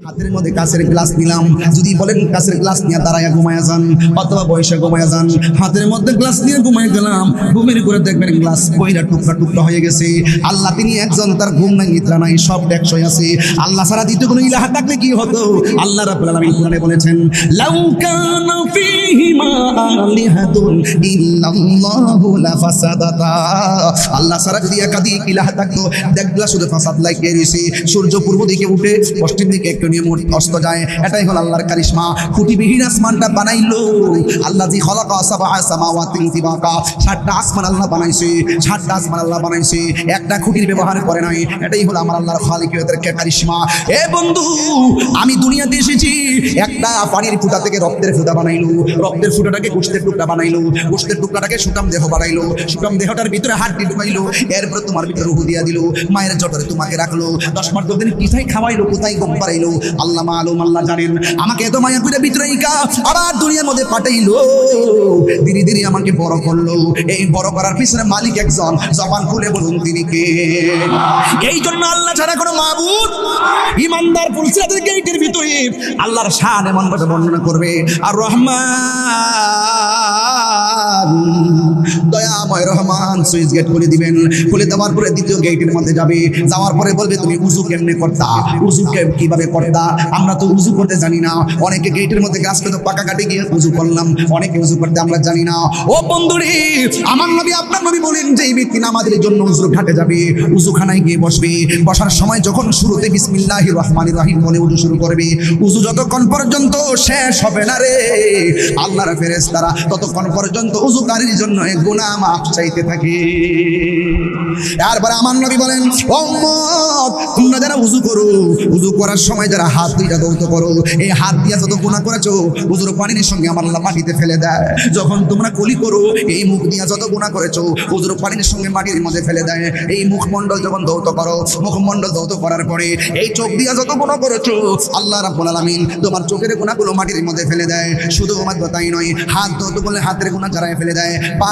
হাতের মধ্যে কাঁচের গ্লাস নিলাম, যদি বলেন কাঁচের গ্লাস নিয়ে দাঁড়ায়া ঘুমায়া যান অথবা বয়সে ঘুমায়া যান, হাতের মধ্যে গ্লাস নিয়ে ঘুমায় গেলাম, ঘুমের করে দেখবেন গ্লাস পয়লা টুকরা টুকরা হয়ে গেছে। আল্লাহ তিনি একজন, তার ঘুম নাই নিদ্রা নাই, সব টেকসই আছে। আল্লাহ ছাড়া দ্বিতীয় কোনো ইলাহ থাকলে কি হতো? আল্লাহ রাব্বুল আলামিন কোরআনে বলেছেন, লাউ কানা ফীহিমা আলিহাতুন ইল্লাল্লাহু লাফাসাদাতা। আল্লাহ ছাড়া যদি একাধিক ইলাহ থাকতো, দেখলা শুধু ফাসাদ লাগিয়ে দিয়েছে। সূর্য পূর্ব দিকে উঠে পশ্চিম দিকে একটু নিয়ে অস্ত যায়, এটাই হলো আল্লাহর কারিশমা। খুঁটিবিহীন আসমানটা বানাইলো আল্লাহ, জি খলাকা সাবআ সামাওয়াতিন তিবাকা। 7টা আসমান আল্লাহ বানাইছে, 7টা আসমান আল্লাহ বানাইছে, একটা খুঁটির ব্যবহার করে নাই। এটাই হলো আমার আল্লাহর খালিকিয়তের কারিশমা। এ বন্ধু, আমি দুনিয়াতে এসেছি, একটা পানির ফুটা থেকে রক্তের ফুটা বানাইলো, রক্তের ফুটাটাকে গোশতের টুকরা বানাইলো, গোশতের টুকরাটাকে সুটাম দেহ বানাইলো, সুটাম দেহটার ভিতরে হাড্ডি ঢুকাইলো, এরপর তোমার ভিতরে রূহ দিয়া দিল, মায়ের জঠরে তোমাকে রাখলো, 10 মাস 10 দিন কোথায় খাওয়াইলো, কোথায় গম পারাইলো, আল্লাহ মালুম, আল্লাহ জানেন। আমাকে এত মায়া করে ভিতরে আবার দুনিয়ার মধ্যে পাঠাইলো, ধীরে ধীরে আমাকে বড় করলো। এই বড় করার পিছনে মালিক একজন, জবান খুলে বলুন তিনি কে? এই জন্য আল্লাহ ছাড়া কোনো মাবুদ, ইমানদার পুলিশের গেটের ভিতরে আল্লাহর শান এমন ভাবে বর্ণনা করবে, আর রহমান, দয়াময় রহমান সুইচ গেট খুলে দিবেন। খুলে দেওয়ার পরে দ্বিতীয় গেটের মধ্যে যাবে, যাওয়ার পরে বলবে তুমি উজু কেমনে করতা, উজু কিভাবে করতা? আমরা তো উজু করতে জানি না। অনেকে গেটের মধ্যে গাছ পেতো পাকা কাটে গিয়ে উজু করলাম, অনেকে উজু করতে আমরা জানি না। ও বন্ধুরে, আমার নবী আপনার নবী বলেন যে এই ব্যক্তি নামাজের জন্য উজুর ঘাটে যাবে, উজুখানায় গিয়ে বসবে, বসার সময় যখন শুরুতে বিসমিল্লাহির রহমানির রহিম বলে উজু শুরু করবে, উজু যতক্ষণ পর্যন্ত শেষ হবে না রে, আল্লাহর ফেরেশতারা ততক্ষণ পর্যন্ত উজুকারীর জন্য গুনাহ মাফ চাইতে থাকে। এরপরে আমার নবী বলেন, ও উম্মত, তোমরা যারা উজু করো, উজু করার সময় যারা হাত দুইটা ধৌত করো, এই হাত দিয়া যত গুনাহ করেছো উজুর পানির সঙ্গে আমার আল্লাহ মাটিতে ফেলে দেয়। যখন তোমরা কুলি করো, এই মুখ দিয়া যত গুনাহ করেছো উজুর পানির সঙ্গে মাটির মধ্যে ফেলে দেয়। এই মুখমণ্ডল যখন ধৌত করো, মুখমণ্ডল ধৌত করার পরে এই চোখ দিয়া যত গুনাহ করেছো আল্লাহ রাব্বুল আলামিন তোমার চোখের গুনাহগুলো মাটির মধ্যে ফেলে দেয়। শুধুমাত্র তাই নয়, হাত ধৌত করলে হাতের গুনাহ ঝাড়ায় ফেলে দেয়, পা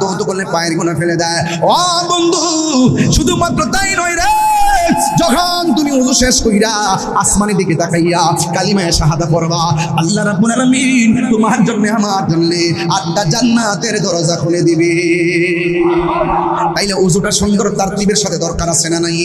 ধৌত করলে পায়ের গুনাহ ফেলে দেয়। ও বন্ধু, শুধুমাত্র তাই নয় রে, যখন তুমি ওযু শেষ কইরা আসমানের দিকে তাকাইয়া কালিমায়ে শাহাদা পড়বা, আল্লাহ রাব্বুল আলামিন তোমার জন্য আমার জন্য 8টা জান্নাতের দরজা খুলে দিবে। তাইলে ওযুটা সুন্দর তারতিবের সাথে দরকার আছে না নাই?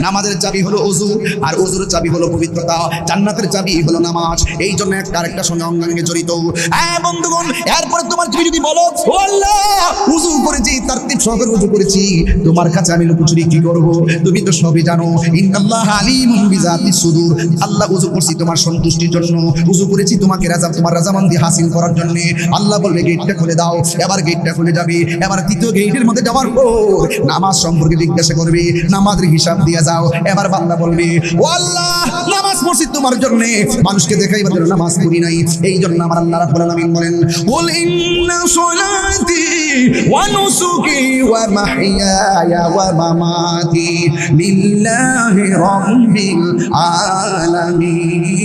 নামাজের চাবি হলো ওযু, আর ওযুর চাবি হলো পবিত্রতা, জান্নাতের চাবি হলো নামাজ। এই জন্য একটা আরেকটার সঙ্গে অঙ্গাঙ্গে জড়িত। হ্যাঁ বন্ধুগণ, এরপরে তোমার তুমি যদি বলো, ও আল্লাহ, ওযু করেছি, তারতিব সহকারে ওযু করেছি, তোমার কাছে আমি লুকোচুরি কি করব? তুমি তো সবই জানো। ইন্নাল্লাহ আলিমুম বিযাতিস সুদূর। আল্লাহ ওযু করছি তোমার সন্তুষ্টির জন্য, ওযু করেছি তোমাকে তোমার রাজামন্দি হাসিল করার জন্য। আল্লাহ বলবে গেটটা খুলে দাও, এবার গেটটা খুলে যাবে। এবার তৃতীয় গেটের মধ্যে যাওয়ার পর নামাজ সম্পর্কে জিজ্ঞাসা করবে, নামাজের হিসাব দিয়ে যাও। এবার বান্দা বলবে, ও আল্লাহ, নামাজ পড়ছি তোমার জন্য, মানুষকে দেখাইবার জন্য নামাজ পড়ি নাই। এই জন্য আমার আল্লাহ রাব্বুল আলামিন বলেন, কুল ইন্না সলাতি ওয়া নুসুকি ওয়া মাহইয়ায়া ওয়া মামাতি লিল্লাহি রাব্বিল আলামিন।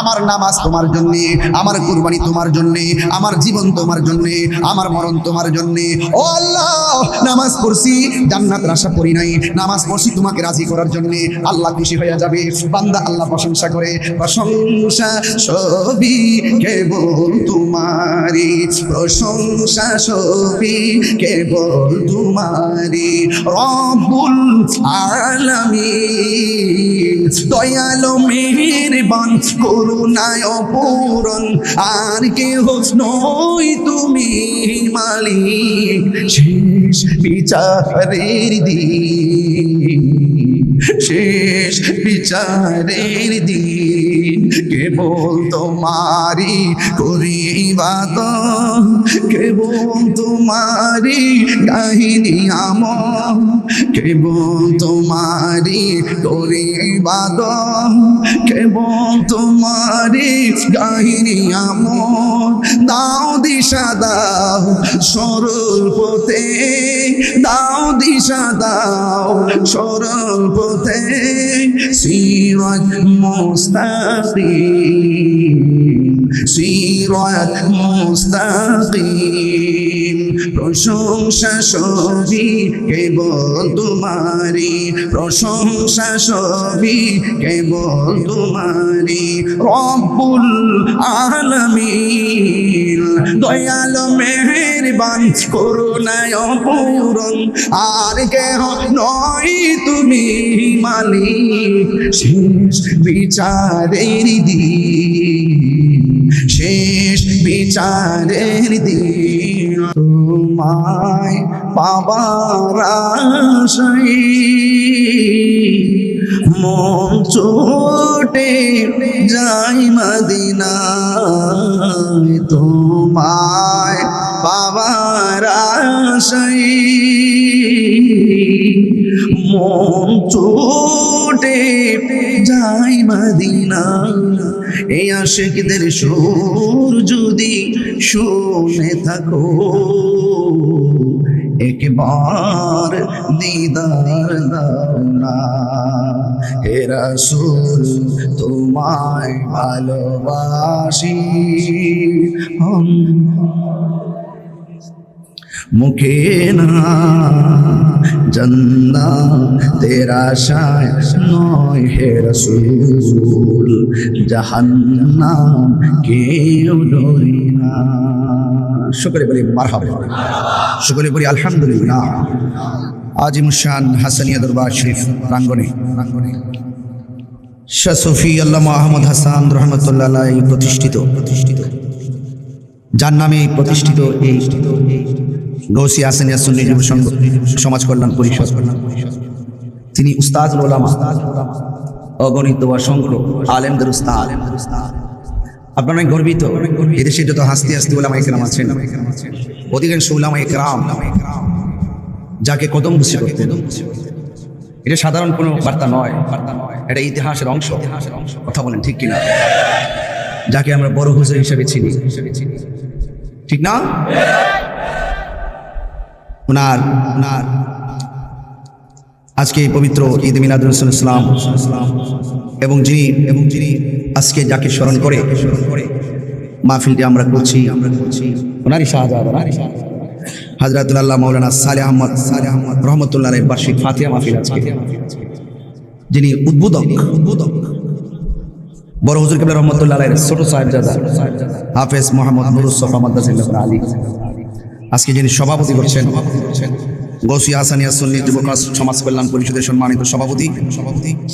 আমার নামাজ তোমার জন্যে, আমার কুরবানি তোমার জন্যে, আমার জীবন তোমার জন্যে, আমার মরণ তোমার জন্যে। ও আল্লাহ, নামাজ পড়ছি জান্নাতের আশা করি নাই, নামাজ পড়ছি তোমাকে রাজি করার জন্যে। আল্লাহ খুশি হয়ে যাবে, বান্দা আল্লাহ প্রশংসা করে, প্রশংসা সবই কেবল তোমারি, প্রশংসা সবই কেবল তোমারি, রব্বুল আলামিন, দয়ালু মেহেরবান, করুণায় অপূরণ, আর কেহ নই তুমি মালিক, শেষ বিচারের দিন, শেষ বিচারের দিন কেবল তোমারি করি ইবাদত, কেবল তোমারি কাহিনী আমল, কেবল তোমারি করি ইবাদত, কেবল তোমারি কাহিনী আমল। দাও দিশা দাও সরল পথে, দাও দিশা দাও সরল পথে, সিরাত মুস্তাকিম, সিরাত মুস্তাকিম, প্রশংসা সবই কেবল তোমারি, প্রশংসা সবই কেবল তোমারি। রব্বুল আলামিন দয়াল মেহেরবান করুণায় অপূরণ, আর কেহ নয় তুমি মালিক। শেষ বিচারের দিন, শেষ বিচারের দিন তোমায় পাবার আশায় মন ছুটে যাই মদিনায়, তোমায় পাবার আশায় মন ছুটে যাই মদিনা। এই আশিকদের সুর যদি শুনে থাকো, একবার দিদার দাও না। হে রাসূল তোমায় ভালোবাসি, মুখে না জান্নাতের আশায় নয় হে রাসূল, জাহান্নাম কেউ ডরি না। শুকরে বলি মারহাবা, শুকরে বলি আলহামদুলিল্লাহ। আজিমুশান হাসানিয়া দরবার শরীফ প্রাঙ্গণে শাহ সুফি আল্লামা আহমদ হাসান রহমতুল্লাহ আলাইহি প্রতিষ্ঠিত, যার নামে প্রতিষ্ঠিত এই গৌসিয়া হাসানিয়া সুন্নি যুব সংঘ সমাজ কল্যাণ পরিষদ, তিনি উস্তাদুল উলামা, অগণিত অসংখ্য আলেমদের উস্তাদ। আপনারা গর্বিত, এদেশে যত হাসতে হাসতে উলামা ইকরাম আছেন, অধিকাংশ উলামা ইকরাম যাকে কদম বুঝি করতেন। এটা সাধারণ কোনো বার্তা নয়, এটা ইতিহাসের অংশ। কথা বলেন ঠিক কিনা? যাকে আমরা বড় হুজুর হিসেবে চিনি, ঠিক না? ওনার আজকে পবিত্র ঈদ মিলাদুল ইসলাম এবং যিনি আজকে যাকে স্মরণ করে মাহফিলটি আমরা করছি, ওনারই শাহজাদা হযরতুল্লাহ মাওলানা সালেহ আহমদ রহমতুল্লাহ আলাইহির বার্ষিক ফাতিহা মাহফিল আজকে, যিনি উদ্বোধক বড় হুজুর কিবলা রহমতুল্লাহ আলাইহির ছোট সাহেবজাদা হাফেজ মোহাম্মদ নুরুস-সফা মাদ্দাজিল্লাহ আলী, আজকে যিনি সভাপতি করছেন গৌসিয়া হাসানিয়া সুন্নি যুব সমাজ কল্যাণ পরিষদের সম্মানিত সভাপতি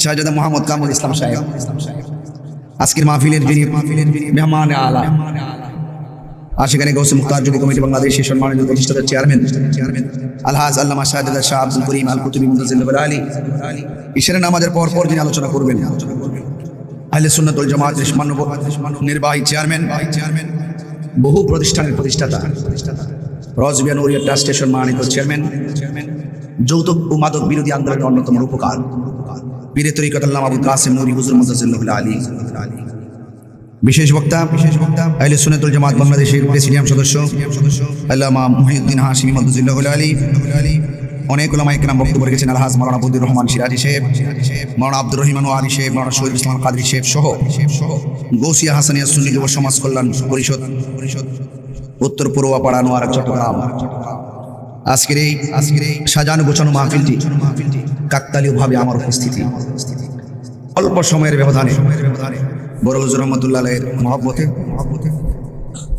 শাহজাদা মোহাম্মদ কামরুল ইসলাম সাহেব, আজকের মাহফিলের যিনি মেহমান আলা, আর সেখানে গৌসে মুখতার যুব কমিটি বাংলাদেশের সম্মানিত প্রতিষ্ঠাতা চেয়ারম্যান আলহাজ আল্লামা শাহজাদা শাহ আব্দুল করিম আল কুতুবী মুনতাজিল্লাহ আলী, ঈশারের নামাজের পর যিনি আলোচনা করবেন আহলে সুন্নাত ওয়াল জামাতের নির্বাহী চেয়ারম্যান, বহু প্রতিষ্ঠানের প্রতিষ্ঠাতা, রজবিয়া নুরিয়া ট্রাস্টের সম্মানিত চেয়ারম্যান, যৌতুক ও মাদক বিরোধী আন্দোলনের অন্যতম রূপকার পীরে তরিকত আল্লামা আবুল কাসিম নুরি হুজুর মুনতাজিল্লাহ আলী, বিশেষ বক্তা আহলে সুন্নাত ওয়াল জামাত বাংলাদেশের প্রেসিডিয়াম সদস্য আল্লামা মুহিউদ্দিন হাশিমি মুনতাজিল্লাহ আলী, অনেক উলামা ইকরাম বক্তব্য রেখেছেন। আলহাজ মাওলানা আব্দুর রহমান সিরাজি সাহেব, মাওলানা আব্দুর রহিমান ওয়ালি সাহেব, মাওলানা শহীদুল ইসলাম কাদরী সাহেব সহ গৌসিয়া হাসানিয়া সুন্নি যুব সমাজ কল্যাণ পরিষদ উত্তর পূর্বাপাড়া নোয়ারা চট্টগ্রাম, আজকের এই সাজানো গোছানো মাহফিলটি কাকতালীয়ভাবে আমার উপস্থিতি, অল্প সময়ের ব্যবধানে বড় হুজুর রহমতুল্লাহ আলাইহির মহব্বতে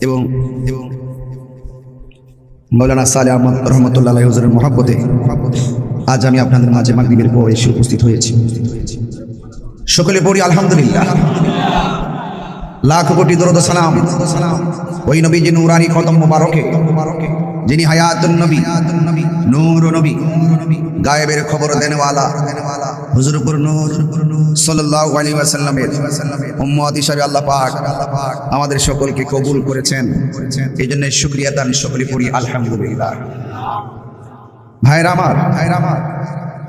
এবং মাওলানা সালেহ আহমদ রহমতুল্লাহ আলাইহি হুজুরের মহব্বতে আজ আমি আপনাদের মাঝে মাগরিবের পর এসে উপস্থিত হয়েছি। সকলে পড়ি আলহামদুলিল্লাহ। লাখ কোটি দরুদ ও সালাম ওই নবীজি নূরানি খতম মুবারকে, যিনি হায়াতুন নবী, নূর নবী, গায়েবের খবর দেনেওয়ালা হুজুর উপর নূর সাল্লাল্লাহু আলাইহি ওয়াসাল্লামের উম্মত হিসেবে আল্লাহ পাক আমাদের সকলকে কবুল করেছেন। এই জন্য শুকরিয়া দান সকলে পড়ি আলহামদুলিল্লাহ। ভাইরা আমার,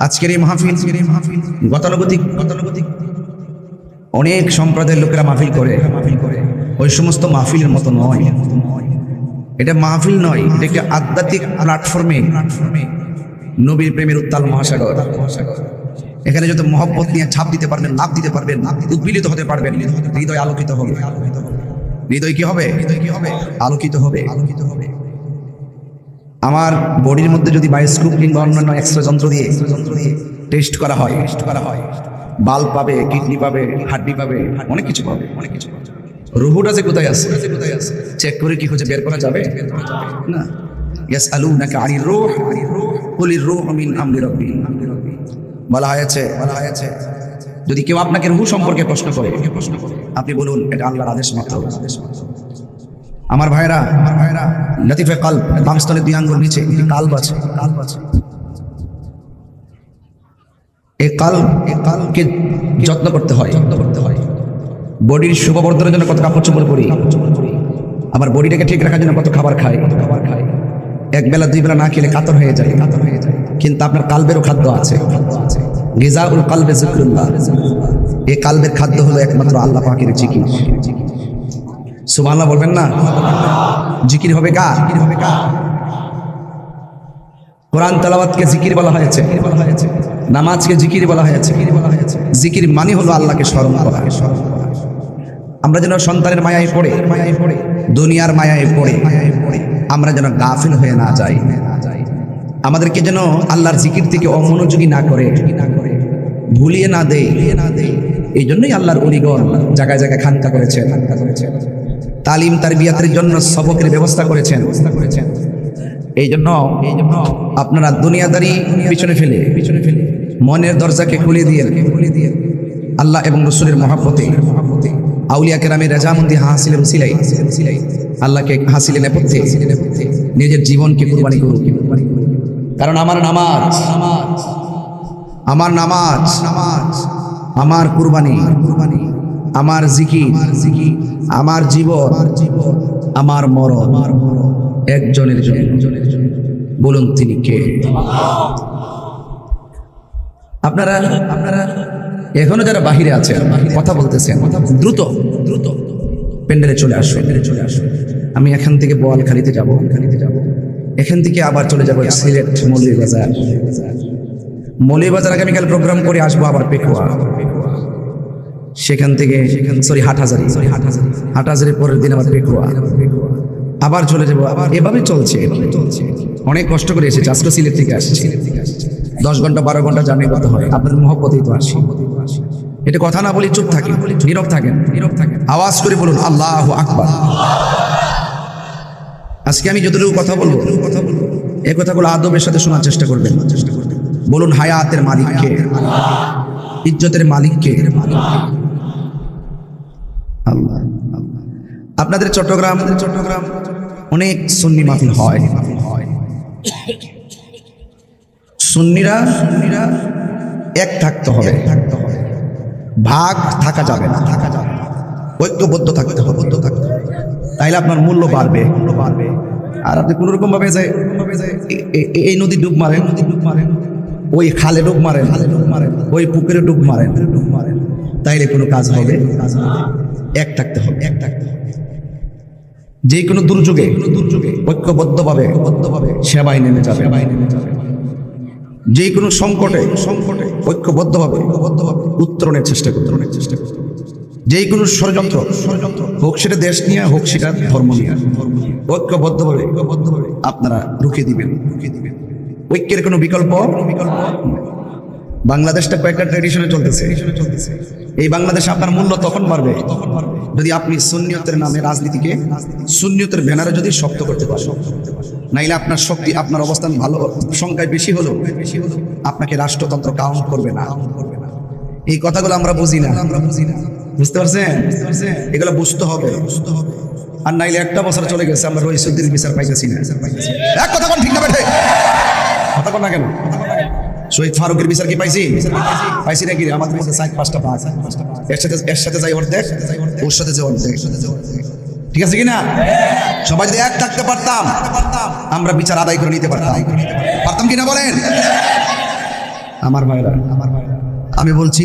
আজকের এই মাহফিল গতানুগতিক অনেক সম্প্রদায়ের লোকেরা মাহফিল করে, ওই সমস্ত মাহফিলের মতো নয়। এটা মাহফিল নয়, এটা একটা আধ্যাত্মিক প্ল্যাটফর্মে নবীর প্রেমের উত্তাল মহাসাগর। এখানে যত মহব্বত নিয়ে ছাপ দিতে পারবেন, লাভ দিতে পারবেন, উদ্বেলিত হতে পারবেন, হৃদয় আলোকিত হবে। হৃদয় কি হবে? আলোকিত হবে। আমার বডির মধ্যে যদি বায়োস্কোপ কিংবা অন্যান্য এক্সরে যন্ত্র দিয়ে টেস্ট করা হয়, বাল্ব পাবে, কিডনি পাবে, হাড্ডি পাবে, অনেক কিছু পাবে। রুহুটা যে কোথায় আছে চেক করে কি খুঁজে বের করা যাবে না। ইয়াসআলুনাকা আনির রূহ কুলির রূহু মিন আমরি রাব্বি, বলা হয়েছে যদি কেউ আপনাকে রূহ সম্পর্কে প্রশ্ন করে আপনি বলুন এটা আল্লাহর আদেশ মাত্র। আমার ভাইরা লতিফে কলব, বাম স্তলে 2 আঙ্গুল নিচে কালব আছে। এই কালকে যত্ন করতে হয়। বডির শুভবর্ধনের জন্য কত কাপড় চোপড় পরি, আবার বডিটাকে ঠিক রাখার জন্য কত খাবার খায়। এক বেলা 2 বেলা না খেলে কাতর হয়ে যায়। কিন্তু আপনার কালবেরও খাদ্য আছে। গিজাউল কলবে যিকরুল্লাহ, এই কালবের খাদ্য হলো একমাত্র আল্লাহ পাকের জিকির। সুবহানাল্লাহ বলবেন না? জিকির হবে কার? কোরআন তেলাওয়াতকে জিকির বলা হয়েছে, নামাজকে জিকির বলা হয়েছে। জিকির মানে হলো আল্লাহকে স্মরণ করা। আমরা যেন সন্তানের মায়ায় পড়ে, দুনিয়ার মায়ায় পড়ে আমরা যেন গাফিল হয়ে না যাই। আমাদেরকে যেন আল্লাহর জিকির থেকে অমনোযোগী না করে, ভুলিয়ে না দেয়। এই জন্যই আল্লাহর ওলিগণ জায়গায় জায়গায় খানকা করেছেন, তালিম তারবিয়াতের জন্য সবকের ব্যবস্থা করেছেন। এই জন্য আপনারা দুনিয়াদারি পিছনে ফেলে মনের দরজাকে খুলে দিয়ে আল্লাহ এবং রসুলের মহব্বতে, আউলিয়া কেরামের রাজামন্দি হাসিলের উসিলাই আল্লাহকে হাসিলে নেপথ্যে নিজের জীবনকে কুরবানি করুন। কারণ আমার নামাজ, আমার কুরবানি, আমার জিকির, আমার জীবন, আমার মরণ একজনের জন্য। বলুন তিনি কে? আপনারা এখনো যারা বাহিরে আছেন কথা বলতেছেন, দ্রুত প্যান্ডেলে চলে আসুন। আমি এখান থেকে বোয়ালখালীতে যাব, এখান থেকে আবার চলে যাব সিলেট মৌলভীবাজার। আগামীকাল প্রোগ্রাম করে আসবো আবার পেকুয়া, সেখান থেকে হাটহাজারী পরের দিন আবার পেকুয়া, আবার চলে যাবো। আবার এভাবে চলছে। অনেক কষ্ট করে এসেছে, আজকে সিলেট থেকে আসছে। 10 ঘন্টা 12 ঘন্টা জার্নি করতে হয়। আপনাদের মহব্বতেই তো আসি। এটা কথা না বলি চুপ থাকি, নীরব থাকেন। আওয়াজ করে বলুন আল্লাহু আকবার। আজকে আমি যতটুকু কথা বলবো এই কথাগুলো আদবের সাথে শোনার চেষ্টা করবেন। বলুন হায়াতের মালিককে, ইজ্জতের মালিককে আল্লাহ। আপনাদের চট্টগ্রাম অনেক সুন্নি মাহফিল হয়। সুন্নিরা এক থাকতে হবে, ভাগ থাকা যাবে না, ঐক্যবদ্ধ থাকতে হবে। তাইলে আপনার মূল্য বাড়বে। আর আপনি কোন রকম ভাবে এই নদী ডুব মারেন, ওই খালে ডুব মারেন, ওই পুকুরে ডুব মারেন, তাইলে কোনো কাজ হবে? এক থাকতে হবে। যে কোনো দুর্যোগে ঐক্যবদ্ধভাবে সেবায় নেমে যাবে। যে কোনো সংকটে ঐক্যবদ্ধভাবে উত্তরণের চেষ্টা করতে। যে কোনো ষড়যন্ত্র হোক সেটা দেশ নিয়ে, হোক সেটা ধর্ম নিয়ে, ঐক্যবদ্ধভাবে আপনারা রুখে দিবেন। ঐক্যের কোনো বিকল্প। বাংলাদেশটা কয়েকটা ট্র্যাডিশনে চলতেছে। এই বাংলাদেশে আপনার মূল্য তখন বাড়বে যদি আপনি সুন্নিয়তের নামে রাজনীতিকে সুন্নিয়তের ব্যানারে যদি শক্ত করতে পারেন। নাইলে আপনার শক্তি, আপনার অবস্থান ভালো সংখ্যায় বেশি হলো আপনাকে রাষ্ট্রতন্ত্র কাউন্ট করবে না। এই কথাগুলো আমরা বুঝি না। বুঝতে পারছেন? এগুলো বুঝতে হবে। আর নাইলে একটা বছর চলে গেছে আমরা রইসুদ্দিন বিচার পাইতেছি না। এক কথা কোন ঠিক না বেঠে? কথা কোন না কেন? শহীদ ফারুকের বিচার কি পাইছি নাকি? আমাদের মধ্যে 4-5টা ভাগ, এর সাথে যাই অর্ধেক, ওর সাথে যে অর্ধেক। ঠিক আছে কিনা? সবাই যদি এক থাকতে পারতাম আমরা বিচার আদায় করে নিতে পারতাম কিনা বলেন? আমার ভাইরা, আমি বলছি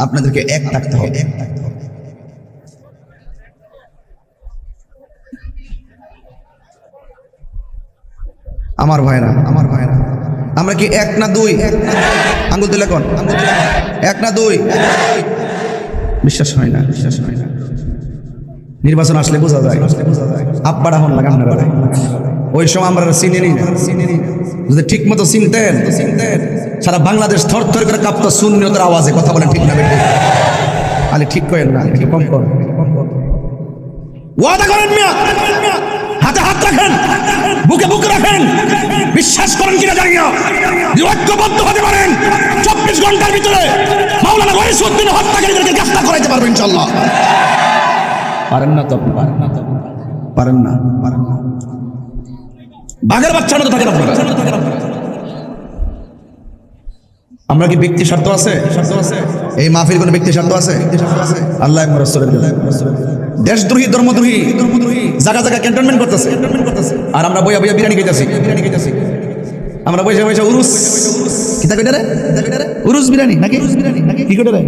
আপনাদেরকে এক থাকতে হবে। আমার ভাইরা, আমরা কি 1 না 2? আঙ্গুল তুলে কোন 1 না 2? বিশ্বাস হয় না। নির্বাচন আসলে বোঝা যায়। আব্বারা হন লাগান। ওই সময় আমরা চিনি না, যদি ঠিক মতো চিনতেন সারা বাংলাদেশ থর থর করে কাঁপতো সুন্নিয়তের আওয়াজে। কথা বলেন ঠিক না বেঠিক? আলে ঠিক করেন না, একটু কম করেন। ওয়াদা করেন মিয়া, হাতে হাত রাখেন, বুকে বুক রাখেন, বিশ্বাস করেন কিনা জানি না, ঐক্যবদ্ধ হতে পারেন 24 ঘন্টার ভিতরে মাওলানা গয়সউদ্দিন হত্যাকারীদেরকে গ্রেফতার করাইতে পারবেন ইনশাআল্লাহ। পারেন না তো, পারেন না। বাঘের বাচ্চার মতো থাকেন আপনারা। আমরা কি ব্যক্তি স্বার্থ আছে? এই মাহফিল কোন ব্যক্তি স্বার্থ আছে? আল্লাহ এবং রাসূলের দেশদ্রোহী ধর্মদ্রোহী জায়গা জায়গা ক্যান্টনমেন্ট করতেছে, আর আমরা বইয়া বইয়া বিরিয়ানি খাইতেছি। আমরা বইসা বইসা উরুস কিতা কইটা রে, উরুস বিরিয়ানি নাকি কি কইটা রে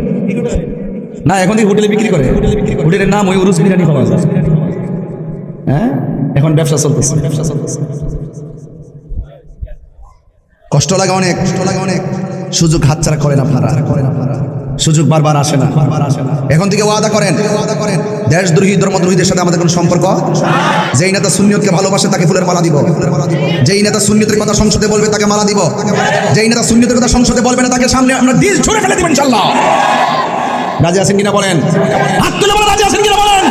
না, এখন এই হোটেলে বিক্রি করে, হোটেলের নাম ওই উরুস বিরিয়ানি পাওয়া যায়। হ্যাঁ, এখন ব্যবসা চলতেছে। কষ্ট লাগে অনেক, সুযোগ হাতছাড়া করেন আপনারা, সুযোগ বারবার আসে না। এখন থেকে ওয়াদা করেন, দেশদ্রোহী ধর্মদ্রোহীদের সাথে আমাদের কোনো সম্পর্ক। যেই নেতা সুন্নিয়তকে ভালোবাসে তাকে ফুলের মালা দিব, যেই নেতা সুন্নিয়তের কথা সংসদে বলবে তাকে মালা দিব, যেই নেতা সুন্নিয়তের কথা সংসদে বলবে না তাকে সামনে আমরা দিল ছুঁড়ে ফেলে দিব ইনশাআল্লাহ। রাজি আছেন কিনা বলেন? হাত তুলে বলেন রাজি আছেন কিনা বলেন।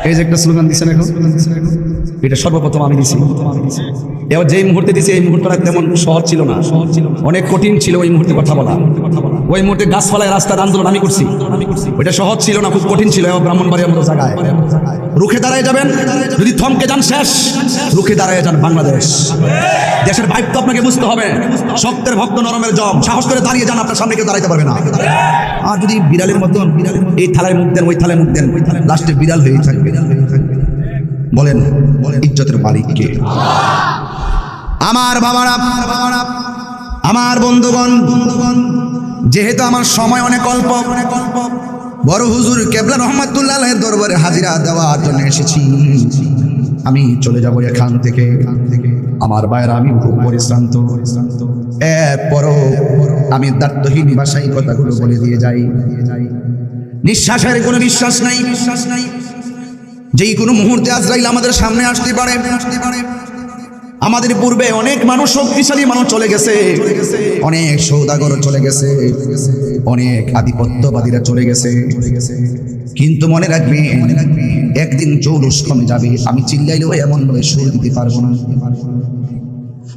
এই যে একটা স্লোগান দিচ্ছেন এখন, এটা সর্বপ্রথম আমি দিছি। এবার যেই মুহূর্তে দিছি এই মুহূর্তটা তেমন সহজ ছিল না, অনেক কঠিন ছিল ওই মুহূর্তে কথা বলা। ওই মুহূর্তে গাছপালায় রাস্তার আন্দোলন আমি করছি, ওইটা সহজ ছিল না, খুব কঠিন ছিল। এবং ব্রাহ্মণবাড়িয়ার মতো জায়গায় রুখে দাঁড়ায় যাবেন, যদি থমকে যান শেষ। রুখে দাঁড়ায় যান বাংলাদেশ, দেশের ভাইব তো আপনাকে বুঝতে হবে। শক্তের ভক্ত নরমের জম, সাহস করে দাঁড়িয়ে যান, আপনার সামনে কেউ দাঁড়াইতে পারবে না। আর যদি বিড়ালের মতো এই থালায় মুখ দেন, ওই থালায় মুখ দেন, লাস্টে বিড়াল হয়ে থাকবে। বলেন ইজ্জতের মালিক কে? আমার বাবারা, আমার বন্ধুগণ, যেহেতু আমার সময় অনেক অল্প, বড় হুজুর কেবলা রহমাতুল্লাহ আলাইহির দরবারে হাজিরা দেওয়ার জন্য এসেছি। আমি চলে যাব এখান থেকে। আমার ভাইরা, আমি খুব পরিশ্রান্ত। এরপরও আমি দায়িত্বহীন ভাষায় কথাগুলো বলে দিয়ে যাই। নিঃশ্বাসের কোনো বিশ্বাস নাই, যেই কোনো মুহূর্তে আজরাইল আমাদের সামনে আসতে পারে। আমাদের পূর্বে অনেক মানুষ, শক্তিশালী মানুষ চলে গেছে, অনেক সৌদাগর চলে গেছে, অনেক আধিপত্যবাদীরা চলে গেছে। কিন্তু মনে রাখবেন, একদিন জৌলুস কমে যাবে। আমি চিল্লাইলেও এমন ভাবে সুর দিতে পারবো না।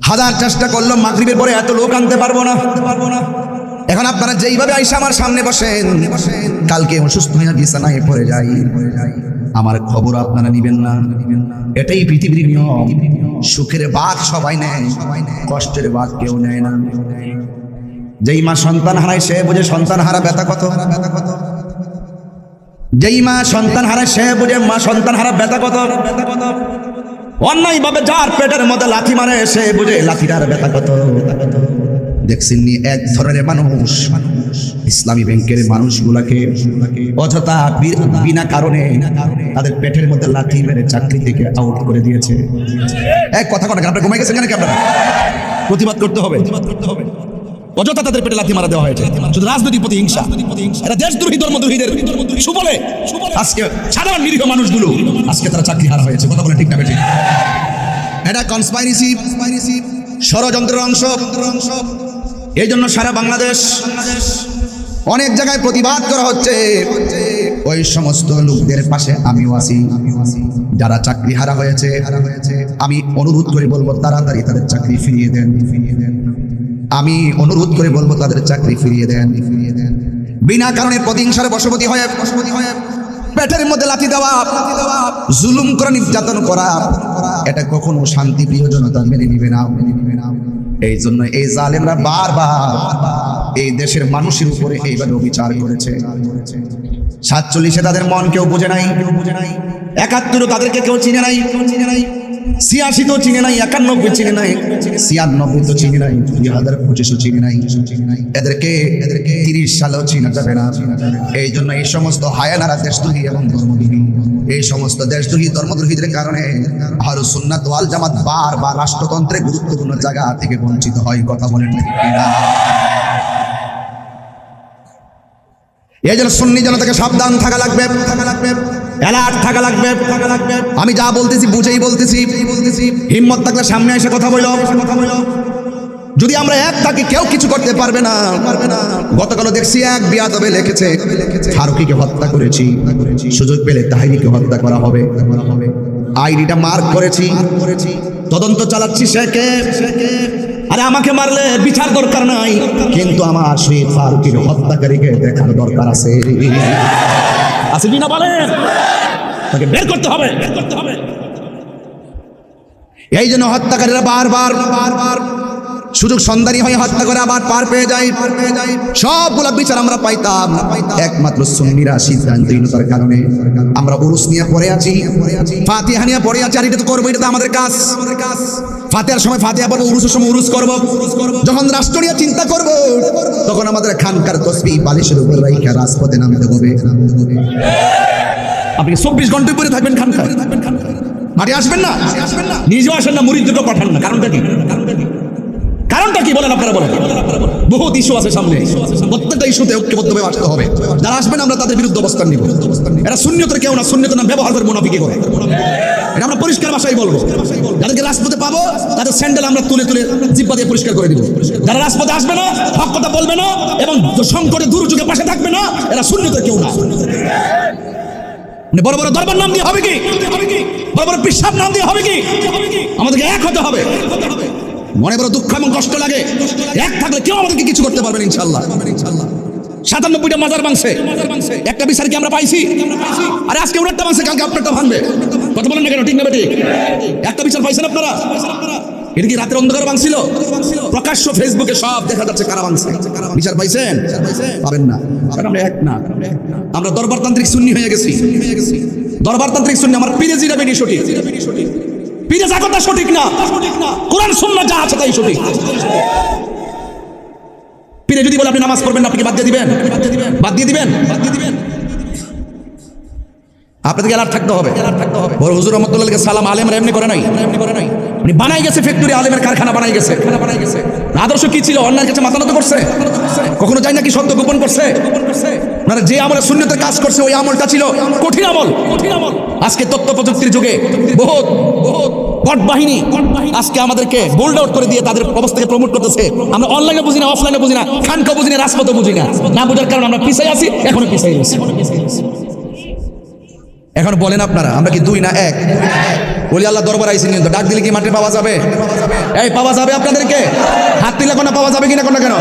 হাজার চেষ্টা করলাম, মাগরিবের পরে এত লোক আনতে পারবো না। এখন আপনারা যেইভাবে আইসা আমার সামনে বসেন, কালকে অসুস্থ হয়ে বিছানায় পড়ে যাই, আমার খবর আপনারা নিবেন না। এটাই পৃথিবীর নিয়ম। সুখের ভাগ সবাই নেয়, কষ্টের ভাগ কেউ নেয় না। যেই মা সন্তান হারায় সে বুঝে সন্তান হারা ব্যথা কত। যেই মা সন্তান হারায় সে বুঝে মা সন্তান হারা ব্যথা কত। অন্যায় ভাবে যার পেটের মধ্যে লাথি মারে সে বুঝে লাথিটার ব্যথা কত। দেখছেন নি এক ধরনের মানুষ ইসলামী ব্যাংকের মানুষগুলাকে অযথা বিনা কারণে তাদের পেটের মধ্যে লাথি মেরে চাকরি থেকে আউট করে দিয়েছে। এক কথা কথা আপনারা ঘুমাই গেছেন কেন? আপনারা প্রতিবাদ করতে হবে। অযথা তাদের পেটে লাথি মারা দেওয়া হয়েছে, শুধু রাজনৈতিক প্রতি হিংসা। এটা দেশদ্রোহী ধর্মদ্রোহীদের সুবলে আজকে সাধারণ নিরীহ মানুষগুলো আজকে তারা চাকরি হারা হয়েছে। কথা বলে ঠিক না বেঠিক? এটা কনস্পাইরেসি, ষড়যন্ত্রের অংশ। এই জন্য সারা বাংলাদেশ অনেক জায়গায় প্রতিবাদ করা হচ্ছে। ওই সমস্ত লোকদের পাশে আমিও আছি, যারা চাকরি হারা হয়েছে। আমি অনুরোধ করে বলবো তাড়াতাড়ি তাদের চাকরি ফিরিয়ে দেন। আমি অনুরোধ করে বলবো তাদের চাকরি ফিরিয়ে দেন। বিনা কারণে প্রতিহিংসার বশবর্তী হয়ে পেটের মধ্যে লাথি দেওয়া, জুলুম করা, নির্যাতন করা, এটা কখনো শান্তি প্রিয় জনতা মেনে নিবে না। এই জন্য এই জালেমরা বারবার এই দেশের মানুষের উপরে এইভাবে অবিচার করেছে। 47-এ তাদের মন কেউ বোঝে নাই, 71 তাদেরকে কেউ চিনে নাই, 86 তো চিনে নাই, 91 চিনে নাই, 96 তো চিনে নাই, 2025 চিনে নাই। এদেরকে 30 সালেও চিনা যাবে না। এই জন্য এই সমস্ত হায়ানারা দেশদ্রোহী এবং ধর্মদ্রোহী এই সমস্ত দেশদ্রোহী ধর্মদ্রোহীদের কারণে আহলুস সুন্নাত ওয়াল জামাত বারবার রাষ্ট্রতন্ত্রের গুরুত্বপূর্ণ জায়গা থেকে বঞ্চিত হয়। কথা বলেন ঠিক কিনা? এই জন্য সুন্নি জনতাকে সাবধান থাকা লাগবে, অ্যালার্ট থাকা লাগবে। আমি যা বলতেছি বুঝেই বলতেছি। হিম্মত থাকলে সামনে এসে কথা বলো। যদি আমরা এক থাকি কেউ কিছু করতে পারবে না। গতকাল দেখছি এক বিয়াদবে লিখেছে ফারুকীকে হত্যা করেছি, সুযোগ পেলে তাহিরিকে হত্যা করা হবে। আইডিটা মার্ক করেছি, তদন্ত চালাচ্ছি সে কে। আরে আমাকে মারলে বিচার দরকার নাই, কিন্তু আমার সেই ফারুকীর হত্যাকারীকে দেখার দরকার আছে। আছে কি না বলেন? তাকে বের করতে হবে। এই জন্য হত্যাকারীরা বারবার সুযোগ সন্ধানী হয়ে হত্যা করে আবার পার পেয়ে যায়। সবগুলা বিচার আমরা পাইতাম, একমাত্র সুন্নিরা সিদ্ধান্তহীনতার কারণে আমরা উরুস নিয়ে পড়ে আছি, ফাতিহা নিয়ে পড়ে আছি। আর এটা তো করবো, এটা তো আমাদের কাজ। ফাতিহার সময় ফাতিহা পড়বো, উরুসের সময় উরুস করবো। যখন রাষ্ট্র নিয়ে চিন্তা করবো, তখন আমাদের খানকার তসবিহ বালিশের উপর রাইখা রাজপথে নামতে হবে। আপনি 24 ঘন্টা পরে থাকবেন খানকায়, মাঠে আসবেন না, নিজেও আসেন না, মুরিদ দুটো পাঠান না। কারণটা কি? কারণটা কি বলেন আপনারা? বলেন। বহুত ইস্যু আছে সামনে, প্রত্যেকটা ইস্যুতে ঐক্যবদ্ধভাবে আসতে হবে। যারা আসবেন আমরা তাদের বিরুদ্ধে অবস্থান নিব। এরা সুন্নিয়তের কেউ না, সুন্নিয়তের নাম ব্যবহার করে মুনাফিকি করে। এটা আমরা পরিষ্কার ভাষায় বলবো। যাদেরকে রাজপথে পাবো তাদের স্যান্ডেল আমরা তুলে তুলে জিব্বা দিয়ে পরিষ্কার করে দিব। যারা রাজপথে আসবে না, হক কথা বলবে না এবং সংকটে দুর্যোগে পাশে থাকবে না, এরা সুন্নিয়তের কেউ না। বড় বড় দরবার নাম দিয়ে হবে কি? বড় বড় পিসাব নাম দিয়ে হবে কি? আমাদেরকে এক হতে হবে। মনে বড় দুঃখ এবং কষ্ট লাগে, এক থাকলে কেউ আমাদেরকে কিছু করতে পারবেন ইনশাআল্লাহ। 97টা মাজার ভাঙছে, একটা বিচার কি আমরা পাইছি? আরে আজকে ওনারটা ভাঙছে, কালকে আপনারটা ভাঙবে। কথা বলেন না কেন? ঠিক না বেটি? একটা বিচার পাইছেন আপনারা? এটা কি রাতের অন্ধকার ভাঙছিল? প্রকাশ্য ফেসবুকে সব দেখা যাচ্ছে কারা ভাঙছে। বিচার পাইছেন? পাবেন না। আমরা এক না, আমরা দরবারতান্ত্রিক সুন্নি হয়ে গেছি। দরবারতান্ত্রিক সুন্নি। আমার পীরে জিরা বেটি সঠিক, পীরে যা কথা সঠিক না, কোরআন সুন্নাহ যা আছে তাই সঠিক। পীরে যদি বলে আপনি নামাজ পড়বেন না, আপনি কি বাদ দিয়ে দিবেন? বাদ দিয়ে দিবেন? আপনাদেরকে অ্যালার্ট থাকতে হবে। বড় হুজুর রহমতুল্লাহকে সালাম আলেমরা এমনি করে নাই, উনি বানাই গেছে ফ্যাক্টরি, আলেমের কারখানা বানাই গেছে। আদর্শ কি ছিল? অন্যায়ের কাছে মাথা নত করছে, কখনো যায় নাকি সত্য গোপন করছে। মানে যে আমলে সুন্নতের কাজ করছে ওই আমলটা ছিল কঠিন আমল। আজকে তথ্য প্রযুক্তির যুগে বহুত পট বাহিনী আজকে আমাদেরকে বোল্ড আউট করে দিয়ে তাদের অবস্থাকে প্রমোট করতেছে। আমরা অনলাইনে বুঝি না, অফলাইনে বুঝি না, খানকা বুঝি না, রাজপথে বুঝি না। না বুঝার কারণে আমরা পিছাই আছি, এখনো পিছাই আছি। এখন বলেন আপনারা আমরা কি দুই না এক? বলি আল্লাহ দরবার আইসি নিয়ে ডাক দিলে কি মাঠে পাওয়া যাবে? এই পাওয়া যাবে আপনাদেরকে? হাত দিলে কোনো পাওয়া যাবে কিনা? কোনো কেন?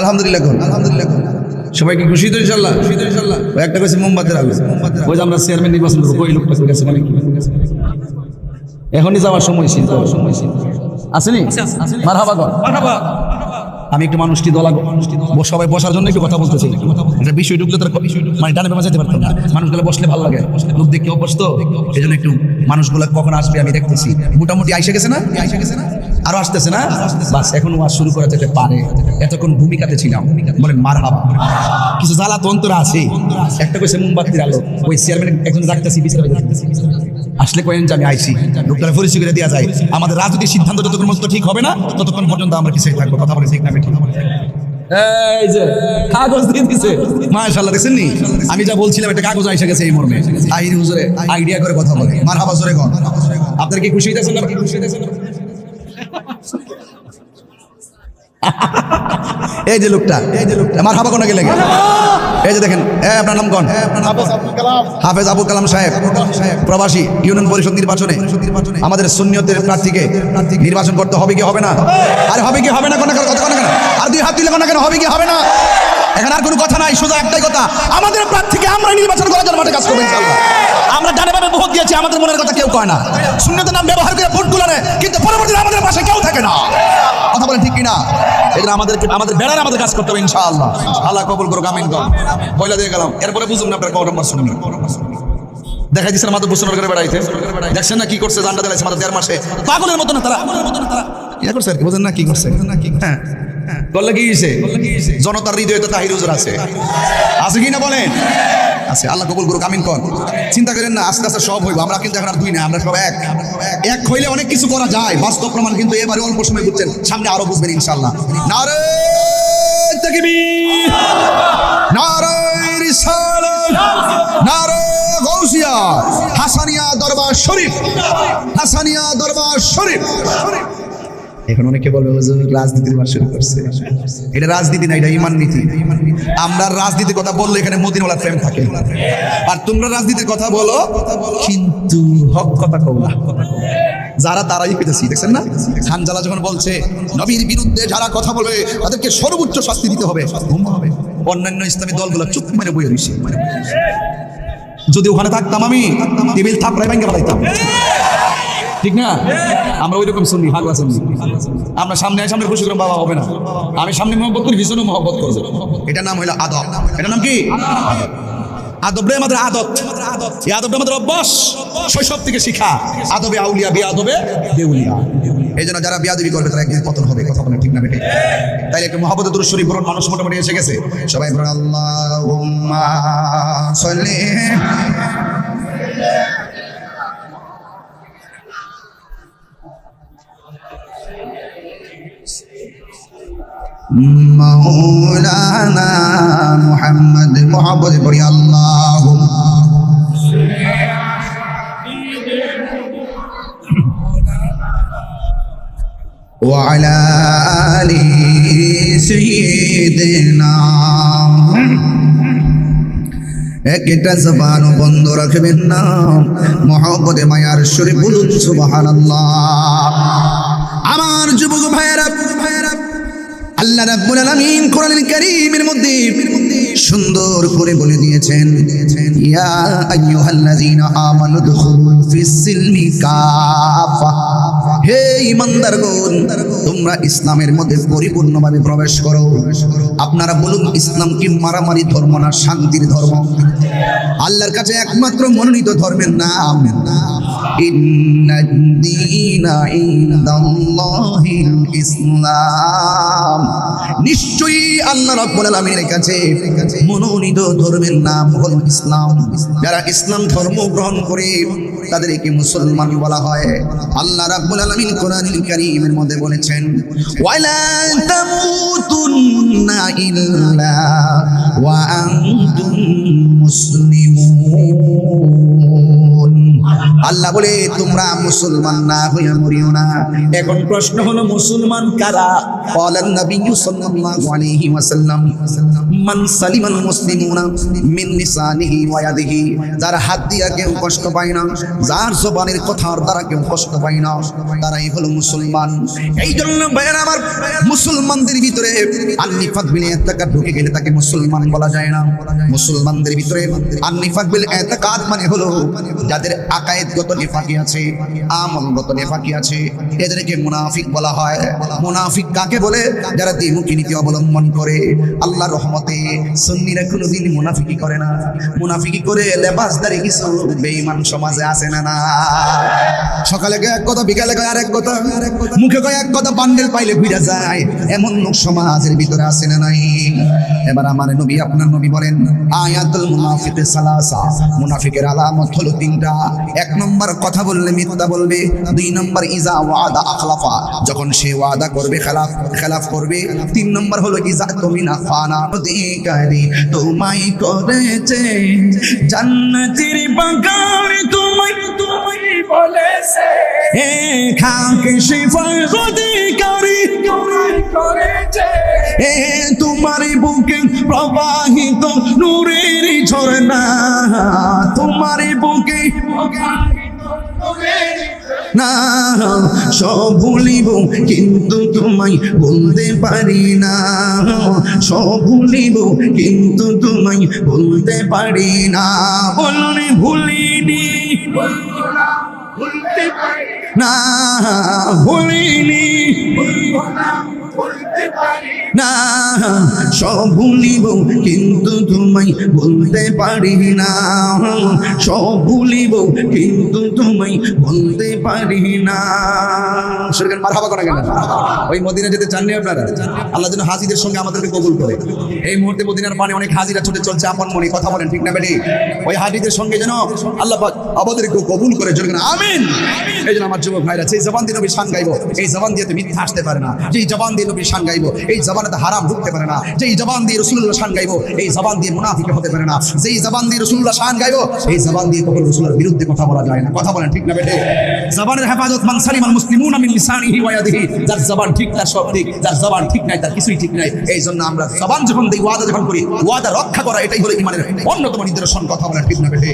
আলহামদুলিল্লাহ, সবাইকে খুশি তো ইনশাআল্লাহ। ওই একটা কইছে মোমবাতির আলো, ওই যে আমরা চেয়ারম্যান নির্বাচন করবো, ওই লোকটা গেছে মানে কি এখনই যাওয়ার সময় ছিল, আসেনি? মারহাবা গো। আমি একটু মানুষটি দলাগো, সবাই বসার জন্য একটু কথা বলতেছি। একটা বিষয় ঢুকলে তার মানে ডানে বামে যেতে পারতাম না। মানুষগুলো বসলে ভালো লাগে, লোক দেখে অভ্যস্ত, এই জন্য একটু মানুষগুলো কখন আসবে আমি দেখতেছি। মোটামুটি আইসে গেছে না? আরো আসতেছে না? বাস এখন ওয়াজ শুরু করা যেতে পারে। এতক্ষণ ভূমিকাতে ছিলাম, বলেন মারহাবা। কিছু জ্বালা তো অন্তরে আছে। একটা কইছে মোমবাতির আলো, ওই চেয়ারম্যান একজন রাখতেছি বিচারে আসলে কয়েন যে আমি আইছি, লোকটারে পরিচয় করে দেওয়া যায়। আমাদের রাজনৈতিক সিদ্ধান্ত যতক্ষণ পর্যন্ত ঠিক হবে না ততক্ষণ পর্যন্ত আমরা পিছিয়ে থাকবো। কথা বলে ঠিক না? এই যে কাগজ দিয়ে দিছে, মাশাআল্লাহ, দেখছেন নি? আমি যা বলছিলাম একটা কাগজ আইসা গেছে এই মর্মে। আইরি হুজুরে আইডিয়া করে কথা বলে। মারহাবা জোরে গো। আপনারা কি খুশি হইতেছেন না? এই যে লোকটা মারহাবা কোন গেলে? এই যে দেখেন, আপনার নাম কোন? হাফেজ আবুল কালাম সাহেব, প্রবাসী। ইউনিয়ন পরিষদ নির্বাচনে আমাদের সুন্নিয়তের প্রার্থীকে নির্বাচন করতে হবে কি হবে না? আর হবে কি হবে না? কোন কথা কোন কেন? আর দুই হাত দিলে কোন কেন? হবে কি হবে না? এখন আর কোনো কথা নাই, সোজা একটাই কথা, আমাদের প্রার্থীকে আমরা নির্বাচন করার জন্য মাঠে কাজ করবো ইনশাআল্লাহ। আমরা ডানে বামে ভোট দিয়েছি, আমাদের মনের কথা কেউ কয় না। সুন্নিয়তের নাম ব্যবহার করে ভোট গুলো নেয়, কিন্তু পরবর্তীতে আমাদের পাশে কেউ থাকে না। কথা বলেন ঠিক কিনা? কিনা? এখানে আমাদের বেড়ার আমাদের কাজ করতে হবে ইনশাআল্লাহ। আল্লাহ কবুল করুক, আমিন কর। বইলা দিয়ে গেলাম, এরপরে বুঝুন না আপনার কত নম্বর শুনুন। দেখাই দিচ্ছেন আমাদের বুঝুন করে বেড়াইতে, দেখছেন না কি করছে? জানটা দিলাইছে আমাদের 1.5 মাসে, পাগলের মতো না তারা ইয়া করছে আর কি, বুঝেন না কি করছে? হ্যাঁ, বললে কি হয়েছে? জনতার হৃদয়ে তো তাহির হুজুর আছে কি না বলেন? আছে। আল্লাহ কবুল করুক, আমিন কর। চিন্তা করেন না, আস্তে আস্তে সব হইব। আমরা কিন্তু এখন আর দুই না, আমরা সব এক হইলে অনেক কিছু করা যায়। বাস্তব প্রমাণ কিন্তু এবারে অল্প সময় বুঝছেন, সামনে আরো বুঝবেন ইনশাআল্লাহ। নারে তাকবীর, নারে রিসালাত, নারে গাউসিয়া, হাসানিয়া দরবার শরীফ, হাসানিয়া দরবার শরীফ। এখন অনেকে বলবে হুজুর রাজনীতির মাস শুরু করছে। এটা রাজনীতি না, এটা ঈমান নীতি। আমরা রাজনীতির কথা বললে এখানে মদিনাওয়ালা প্রেম থাকে, আর তোমরা রাজনীতির কথা বলো কিন্তু হক কথা কও না। যারা তারাই পেতেছি, দেখছেন না? হানজালা যখন বলছে নবীর বিরুদ্ধে যারা কথা বলবে তাদেরকে সর্বোচ্চ শাস্তি দিতে হবে, অন্যান্য ইসলামী দলগুলো চুপ মেরে বইয়ে রইছে। যদি ওখানে থাকতাম আমি টেবিল থাপড়াই ভাঙে ফেলাইতাম, ঠিক না? আমরা ওই রকম শুনি, হাগলা শুনি। আমরা সামনে খুশি করলাম, বাবা হবে না। আমি সামনে মহব্বত করি, ভীষণ মহব্বত করবো। এটার নাম হইলো আদব। এটার নাম কি? আদব রে আমাদের আদত। এই আদবটা আমাদের অভ্যাস, শৈশব থেকে শিখা। আদবে আউলিয়া, বেআদবে দেউলিয়া। এই জন্য যারা বেয়াদবি করবে তারা একদিন পতন হবে, কথা বলে ঠিক না বেটে? তাই একটু মহব্বতে দুরূদ শরীফ পড়ুন, মানুষ মোটামুটি এসে গেছে। সবাই বলুন আল্লাহুম্মা সাল্লি মাওলানা মুহাম্মদ। মুহাম্মদ পড়ি আল্লাহুম্মা ওয়া আলা আলি সাইয়্যিদিনা। একটা জবান বন্ধ রাখবেন না, মুহাম্মদে মায়ার শরীফ বলুন সুবহানাল্লাহ। আমার যুবক ভাইয়েরা, আল্লাহ রাব্বুল আলামিন কোরআনুল কারীমের মধ্যে সুন্দর করে বলে দিয়েছেন, ইয়া আইয়ুহাল্লাযীনা আমানু দুখুলু ফিস সিলমি কাফা। হে ঈমানদারগণ, তোমরা ইসলামের মধ্যে পরিপূর্ণভাবে প্রবেশ করো। আপনারা বলুন, ইসলাম কি মারামারি ধর্ম না শান্তির ধর্ম? আল্লাহর কাছে একমাত্র মনোনীত ধর্মের নাম ইন্নাদ-দীনা ইনদাল্লাহিল ইসলাম। নিশ্চয়ই আল্লাহ রাব্বুল আলামিনের কাছে মনোনীত ধর্মের নাম হলো ইসলাম। যারা ইসলাম ধর্ম গ্রহণ করে তাদেরকে মুসলমান বলা হয়। আল্লাহ রাব্বুল আলামিন কোরআনুল কারীমের মধ্যে বলেছেন, ওয়ালা তামুতুন্না ইল্লা ওয়া আনতুম মুসলিমুন। আল্লাহ বলে তোমরা মুসলমান না হইয়া মরিও না। এখন প্রশ্ন হলো, মুসলমান কারা? ক্বালান নবিয়্যু সাল্লাল্লাহু আলাইহি ওয়াসাল্লাম, মান সালিমাল মুসলিমুনা মিন লিসানিহি ওয়া ইয়াদিহি। যার হাত দিয়া কেউ কষ্ট পায় না, যার জবানের কথার দ্বারা কেউ কষ্ট পায় না, তারাই হলো মুসলমান। এই জন্য ভাইয়েরা আমার, মুসলমানদের ভিতরে আন-নিফাক বিল ইতিকাদ ঢুকে গেলে তাকে মুসলমান বলা যায় না। মুসলমানদের ভিতরে আন-নিফাক বিল ইতিকাদ মানে হলো যাদের আকায়েদগত নিফাকি আছে, আমলগত নিফাকি আছে, এদেরকে মুনাফিক বলা হয়। মুনাফিক কাকে বলে? যারা দ্বিমুখী নীতি অবলম্বন করে। আল্লাহর রহমতে সুন্নিরা কোনোদিন মুনাফিকি করে না। মুনাফিকি করে লেবাসদারি কিছু বেঈমান সমাজে আছে না? না, সকালে কয় এক কথা, বিকালে কয় আরেক কথা, মুখে কয় এক কথা, বান্ডেল পাইলে ঘুরে যায়। এমন লোক সমাজের ভিতরে আছে না নাই? এবার আমার নবী, আপনার নবী বলেন, আয়াতুল মুনাফিকে সালাসা। মুনাফিকের আলামত হলো তিনটা। এক নম্বর, কথা বললে মিথ্যা বলবে। দুই নম্বর, ইজা ওয়াদা আখলাফা, যখন সে ওয়াদা করবে খেলাফ করবে। তিন নম্বর হলো ইজা তুমিনা খানা। দিকারি তোমায় করেছে জান্নাতের বাগান, তোমায় বলেছে হে খাকে শিফার অধিকারী, তোমায় করেছে হে তোমার বুকে প্রবাহিত নূরের ঝরনা, তোমার বুকে না সব ভুলিব কিন্তু তোমায় বলতে পারি না, সব ভুলিব কিন্তু তোমায় বলতে পারি না। বলুন ভুলিনি, না ভুলিনি, না, সব ভুলিব কিন্তু তোমায় বলতে পারি না, সব ভুলিব কিন্তু তোমায় বলতে পারি না। সেরকম মারহাবা করা গেল। ওই মদিনা যেতে চাননি আপনারা? আল্লাহ যেন হাজিদের সঙ্গে আমাদেরকে কবুল করে। এই মুহূর্তে মদিনার পানে অনেক হাজিরা ছুটে চলছে আপন মনে, কথা বলেন ঠিক না বেটি? ওই হাজিদের সঙ্গে যেন আল্লাহ পাক আমাদেরকে কবুল করে, জোরে আমিন। এই জন্য আমার যুবক ভাইরা, সেই জবান দিয়ে নবীর শান গাইবো, এই জবান দিয়ে তো মিথ্যা আসতে পারে না। যেই জবান দিয়ে নবীর শান গাইবো, এই জবানেতে হারাম ঢুকতে পারে না। যেই জবান দিয়ে রাসূলুল্লাহ শান গাইবো, এই জবান দিয়ে মুনাফিক হতে পারে না। যেই জবান দিয়ে রাসূলুল্লাহ শান গাইবো, এই জবান দিয়ে কখনো রাসূলের বিরুদ্ধে কথা বলা যায় না। কথা বলেন ঠিক না বেটি? জবানের হেফাজত মান সালিমাল মুসলিমুনা মিন লিসানিহি ওয়া ইয়াদিহি। যার জবান ঠিক তার সব ঠিক, যার জবান ঠিক নাই তার কিছুই ঠিক নাই। এই জন্য আমরা জবান যখন দেই, ওয়াদা যখন করি, ওয়াদা রক্ষা করা এটাই হলো ঈমানের অন্যতম নিদর্শন। কথা বলেন ঠিক না বেটি?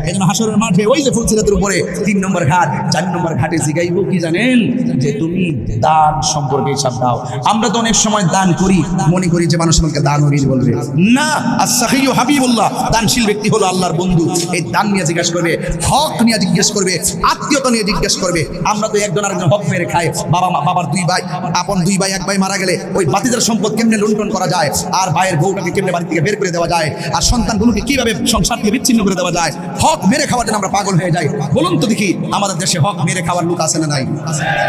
এই জন্য হাসরের মাঠে ওই যে ফুলসিরাতের উপরে 3 নম্বর ঘাট, 4 নম্বর ঘাটে জিগাইব কি জানেন? যে তুমি দান সম্পর্কে হিসাব দাও। আমরা তো অনেক সময় দান করি, মনে করি যে মানুষ আমাকে দান ওরিয়ে বলবে না। আস-সাখিয়্যু হাবিবুল্লাহ, দানশীল ব্যক্তি হলো আল্লাহর বন্ধু। এই দান নিয়ে জিজ্ঞেস করবে, হক নিয়ে জিজ্ঞেস করবে, আত্মীয়তা নিয়ে জিজ্ঞেস করবে। আমরা তো একজন আরেকজন হক মেরে খাই। বাবার 2 ভাই, আপন 2 ভাই, 1 ভাই মারা গেলে ওই বাতিদার সম্পদ কেমনে লুণ্ঠন করা যায়, আর ভাইয়ের বউটাকে কেমনে বাড়ি থেকে বের করে দেওয়া যায়, আর সন্তানগুলোকে কিভাবে সংসার থেকে বিচ্ছিন্ন করে দেওয়া যায়, হক মেরে খাওয়ার জন্য আমরা পাগল হয়ে যাই। বলুন তো দেখি, আমাদের দেশে হক মেরে খাওয়ার লোক আছে না নাই?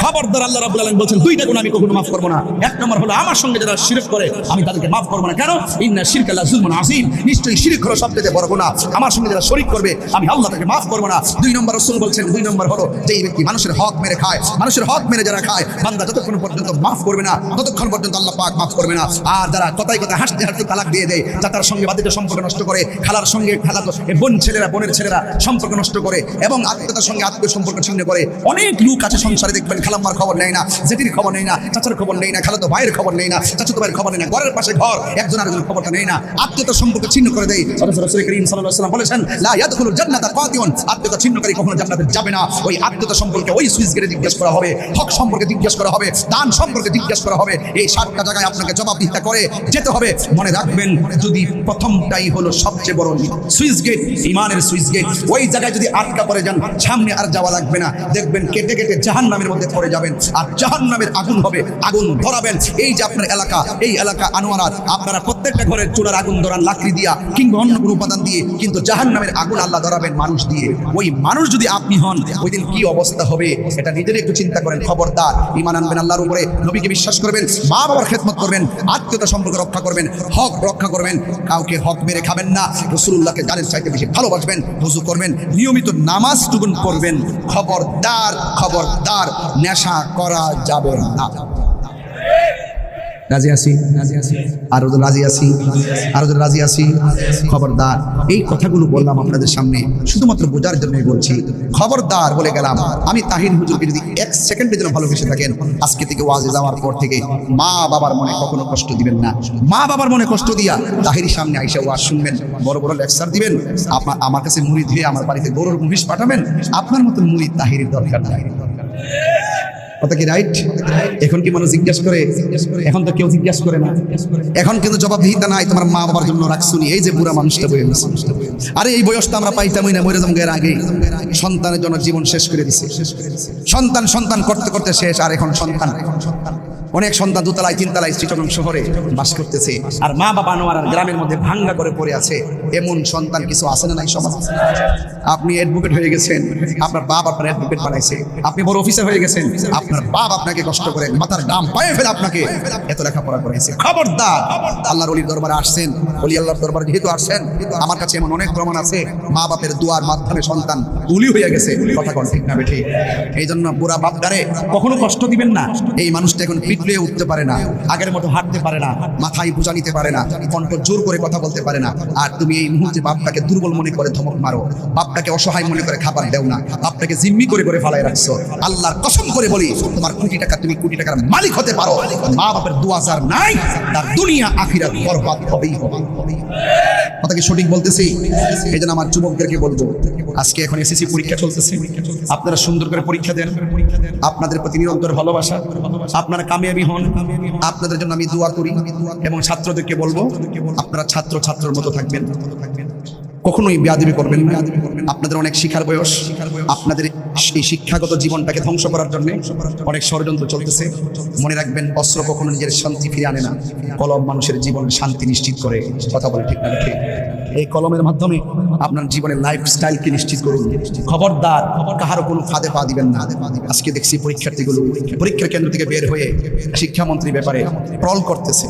খবরদার, আল্লাহ রাব্বুল আলামিন বলেছেন 2টা গুনাহ আমি কখনো মাফ করব না। 1 নম্বর হলো আমার সঙ্গে যারা শিরক করে আমি তাদেরকে মাফ করব না। কেন? ইন্না শিরকা লা যুলমুন আযীম, নিশ্চয়ই শিরক হলো সবচেয়ে বড় গুনাহ। আমার সঙ্গে যারা শরীক করবে আমি আল্লাহ তাকে মাফ করব না। 2 নম্বর রাসূল বলছেন, 2 নম্বর হলো যেই ব্যক্তি মানুষের হক মেরে খায়, মানুষের হক মেরে যারা খায়, বান্দা যতক্ষণ পর্যন্ত মাফ করবে না ততক্ষণ পর্যন্ত আল্লাহ পাক মাফ করবে না। আর যারা কথায় কথায় হাসতে হাসতে তালাক দিয়ে দেয়, তার সঙ্গে বাদিতের সম্পর্ক নষ্ট করে, খালার সঙ্গে খালাতো বোন ছেলেরা, বোনের ছেলেরা সম্পর্ক নষ্ট করে, এবং আত্মীয়তার সঙ্গে আত্মীয় সম্পর্ক ছিন্ন করে। অনেক লোক আছে সংসারে, দেখবেন খালাম্মার খবর নেয় না, জেঠির খবর নেয় না, চাচার খবর নেয় না, খালাতো ভাইয়ের খবর নেয় না, চাচাতো ভাইয়ের খবর নেয় না, ঘরের পাশে ঘর, একজন আরেকজনের খবরটা নেয় না, আত্মীয়তার সম্পর্ক ছিন্ন করে দেয়। রাসূল করিম সাল্লাল্লাহু আলাইহি ওয়াসাল্লাম বলেছেন, লা ইয়াদখুলুল জান্নাতা কাতিউন, আত্মীয়তা ছিন্নকারী কখনো জান্নাতে যাবে না। ওই আত্মীয়তা সম্পর্কে ওই সুইচ গেটে জিজ্ঞেস করা হবে, হক সম্পর্কে জিজ্ঞেস করা হবে, দান সম্পর্কে জিজ্ঞেস করা হবে। এই 7টা জায়গায় আপনাকে জবাবদিহিতা করে যেতে হবে। মনে রাখবেন, যদি প্রথমটাই হলো সবচেয়ে বড় সুইচ গেট, ঈমানের সুইচ গেট, ওই জায়গায় যদি আটকা পড়ে যান, সামনে আর যাওয়া লাগবে না। দেখবেন কেটে কেটে জাহান্নামের মধ্যে পড়ে যাবেন, আর জাহান্নামের আগুন হবে, আগুন ধরাবেন। এই যে আপনার এলাকা, এই এলাকা আনোয়ারাত, আপনারা প্রত্যেকটা ঘরের চুলার আগুন ধরান লাকড়ি দিয়া কিংবা অন্য কোনো উপাদান দিয়ে, কিন্তু জাহান্নামের আগুন আল্লাহ ধরাবেন মানুষ দিয়ে। ওই মানুষ যদি আপনি হন, ওই দিন কি অবস্থা হবে এটা নিজের একটু চিন্তা করেন। খবরদার, ঈমান আনবেন আল্লাহর উপরে, নবীকে বিশ্বাস করবেন, মা বাবার খেদমত করবেন, আত্মীয়তা সম্পর্ক রক্ষা করবেন, হক রক্ষা করবেন, কাউকে হক মেরে খাবেন না, রাসূলুল্লাহকে জানের চাইতে বেশি ভালোবাসবেন, ওযু করবেন, নিয়মিত নামাজ টুকুন পড়বেন। খবরদার, খবরদার, নেশা করা যাবে না। রাজি আছি? আরো তো রাজি আছি, আরো তো রাজি আছি। খবরদার, এই কথাগুলো বললাম আপনাদের সামনে শুধুমাত্র বোঝার জন্যই বলছি। খবরদার বলে গেলাম। আমি তাহির হুজুরকে যদি 1 সেকেন্ডের জন্য ভালোবেসে থাকেন, আজকে থেকে ওয়াজে যাওয়ার পর থেকে মা বাবার মনে কখনো কষ্ট দিবেন না। মা বাবার মনে কষ্ট দিয়া তাহিরের সামনে আইসা ওয়াজ শুনবেন, বড় বড় লেকচার দিবেন, আমার কাছে মুড়ি দিয়ে আমার বাড়িতে গরুর মহিষ পাঠাবেন। আপনার মতো মুড়ি তাহিরের দরকার নাই। কথা কি রাইট? এখন কি মানুষ জিজ্ঞেস করে? এখন তো কেউ জিজ্ঞেস করে না। এখন কিন্তু জবাবদিহিতা নাই, তোমার মা বাবার জন্য রাখছুনি। এই যে বুড়া মানুষটা বয়ে গেছে, আরে এই বয়সটা আমরা পাইতামই না, মরে যাবো এর আগে। সন্তানের জন্য জীবন শেষ করে দিছে, সন্তান সন্তান করতে করতে শেষ। আর এখন সন্তান, অনেক সন্তান 2 তলায় 3 তলায় চিটাগং শহরে বাস করতেছে, আর মা বাবা আনোয়ারার গ্রামের মধ্যে ভাঙ্গা করে পড়ে আছে। এমন সন্তান কিছু আছে না নাই সমাজ? আপনি অ্যাডভোকেট হয়ে গেছেন, আপনার বাপ আপনার অ্যাডভোকেট বানাইছে। আপনি বড় অফিসার হয়ে গেছেন, আপনার বাপ আপনাকে কষ্ট করে মাথার দাম পায়ে ফেলে আপনাকে এত লেখাপড়া করাইছে। খবরদার, আল্লাহর ওলির দরবারে আসছেন, ওলি আল্লাহর দরবারে যেহেতু আসছেন, আমার কাছে এমন অনেক প্রমাণ আছে মা বাপের দুয়ার মাধ্যমে সন্তান ওলি হয়ে গেছে। কথা কোন ঠিক না বেঠি? এই জন্য বুড়া বাপদারে কখনো কষ্ট দিবেন না। এই মানুষটা এখন পিটলে উঠতে পারে না, আগের মতো হাঁটতে পারে না, মাথায় বোঝা নিতে পারে না, কণ্ঠ জোর করে কথা বলতে পারে না। আর তুমি এই মুহূর্তে বাপটাকে দুর্বল মনে করে ধমক মারো, বাপটাকে অসহায় মনে করে খাবার দেও না, বাপটাকে জিম্মি করে করে ফালায় রাখছো। আল্লাহর কসম করে বলি, তোমার কোটি টাকা, তুমি কোটি টাকার মালিক হতে পারো, মা বাপের দোয়া যার নাই তার দুনিয়া আখিরাত বরবাদ হবেই হবে। কথা কি সঠিক বলতেছি? এই জন্য আমার যুবকদেরকে বলবো, আজকে এখন এসএসসি পরীক্ষা চলতেছে, আপনারা সুন্দর করে পরীক্ষা দেন, আপনাদের প্রতি নিরন্তর ভালোবাসা, আপনারা কামিয়াবি হন। আপনাদের জন্য আমি দোয়া করি, এবং ছাত্রদেরকে বলবো আপনারা ছাত্রের মতো থাকবেন, কখনোই বেয়াদবি করবেন না। আপনাদের অনেক শিখার বয়স, আপনাদের এই শিক্ষাগত জীবনটাকে ধ্বংস করার জন্য অনেক ষড়যন্ত্র চলতেছে। মনে রাখবেন, অস্ত্র কখনো নিজের শান্তি ফিরে আনে না, কলম মানুষের জীবনে শান্তি নিশ্চিত করে। কথা বলে ঠিক না ঠিক? এই কলমের মাধ্যমে আপনার জীবনের লাইফস্টাইলকে নিশ্চিত করুন। খবরদার কাহারও কোনো ফাঁদে পা দিবেন না। আজকে দেখছি পরীক্ষার্থীগুলো পরীক্ষার কেন্দ্র থেকে বের হয়ে শিক্ষামন্ত্রী ব্যাপারে ট্রল করতেছে।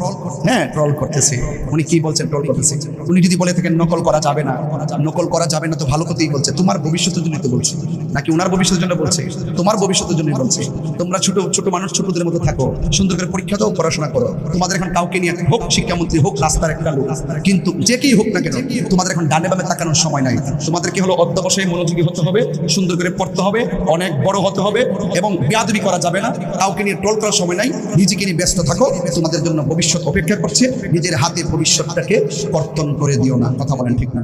হ্যাঁ, ট্রল করতেছে। উনি কি বলছেন? ট্রল করতেছে। উনি যদি বলে থাকেন নকল করা যাবে না, নকল করা যাবে না, তো ভালো কথাই বলছে। তোমার ভবিষ্যতের জন্য তো বলছে, নাকি ওনার ভবিষ্যতের জন্য বলছে? তোমার ভবিষ্যতের জন্য বলছে। তোমরা ছোট ছোট মানুষ, ছোটদের মতো থাকো, সুন্দর করে পরীক্ষা দাও, পড়াশোনা করো। তোমাদের এখন কাউকে নিয়ে হোক শিক্ষামন্ত্রী, হোক রাস্তার একটা লোক, কিন্তু যে কেই হোক না কেন, তোমাদের এখন ডানে বামে তাকানোর সময় নাই। তোমাদেরকে হলো অধ্যবসায়ে মনোযোগী হতে হবে, সুন্দর করে পড়তে হবে, অনেক বড় হতে হবে, এবং বেয়াদবি করা যাবে না। কাউকে নিয়ে ট্রল করার সময় নাই। নিজেকে নিয়ে ব্যস্ত থাকো। তোমাদের জন্য ভবিষ্যৎ অপেক্ষা করছে। নিজের হাতে ভবিষ্যৎটাকে কর্তন করে দিও না। কথা বলেন ঠিক না?